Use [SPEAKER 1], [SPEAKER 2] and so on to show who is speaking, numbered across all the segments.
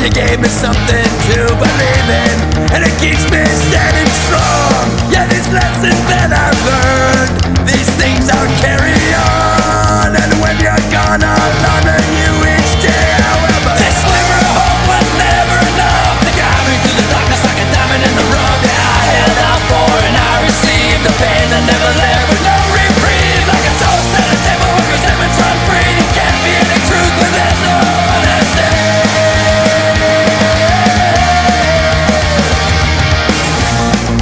[SPEAKER 1] gave me something to believe in, and it keeps me standing strong. Yeah, these lessons that I've learned, these things I'll carry on. And when you're gone, I'll honor you each day. However, this sliver of hope was never enough to guide me through the darkness like a diamond in the rough. Yeah, I held out for and I received the pain that never left with no reprieve. Like a toast at a table where resentments run free. There can't be any truth when there's no honesty.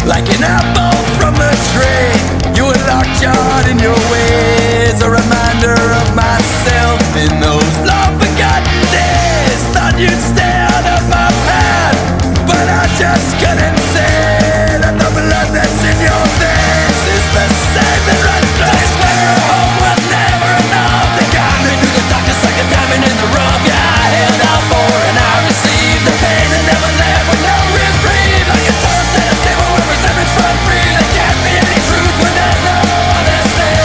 [SPEAKER 1] Like an apple from a tree, you were locked yard in your ways. A reminder of myself in those long-forgotten days. Thought you'd stay out of my path, but I just couldn't say that the blood that's in your veins is the same that runs through. This sliver of hope was never enough to guide me through the darkness like a diamond in the rough. Yeah, I held out for and I received the pain that never left with no reprieve. Like a toast at a table where resentments run free. There can't be any truth when there's no honesty.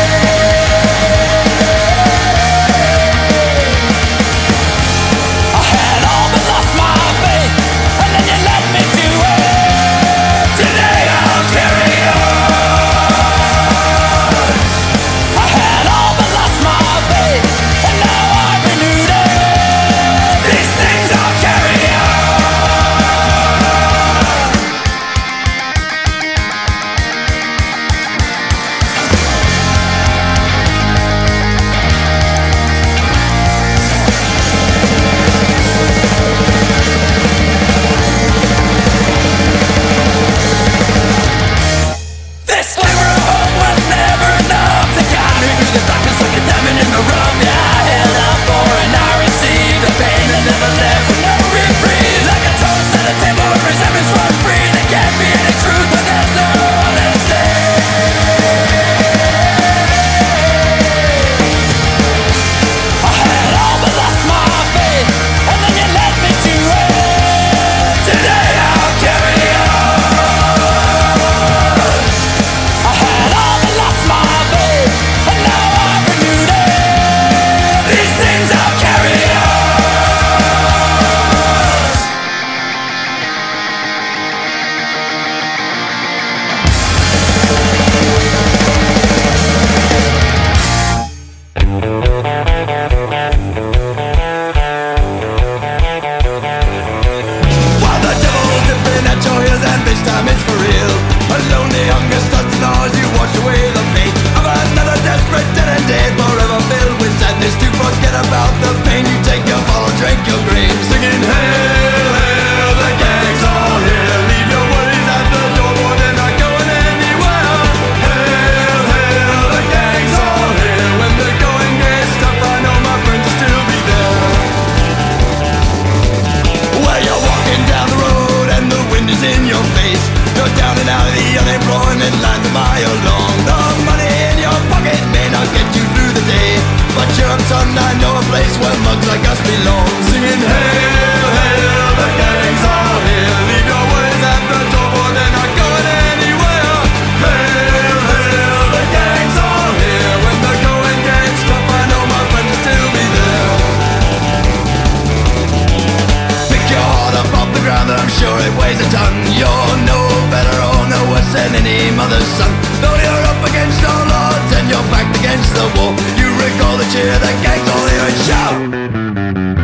[SPEAKER 1] time it's for real. A lonely hunger starts to gnaw as you wash away the fate of another desperate dead and dead, forever filled with sadness. To forget about the pain, you take your bottle, drink your grave, singing hail, hail, the gang's all here. Leave your worries at the door, boy, they're not going anywhere. Hail, hail, the gang's all here. When the going gets tough, I know my friends will still be there. Well, you're walking down the road and the wind is in your face. You're down and out of the unemployment lines a mile long. The money in your pocket may not get you through the day, but cheer up, son, I know a place where mugs like us belong. Singing hail, hail, the gang's all here. Leave your worries at the door, boy, they're not going anywhere. Hail, hail, the gang's all here. When the going gets tough, I know my friends will still be there. Pick your heart up off the ground, I'm sure it weighs a ton. You're no better or no worse than any mother's son. Though you're up against all odds and you're backed against the wall, you recall the cheer, the gang's all here and shout.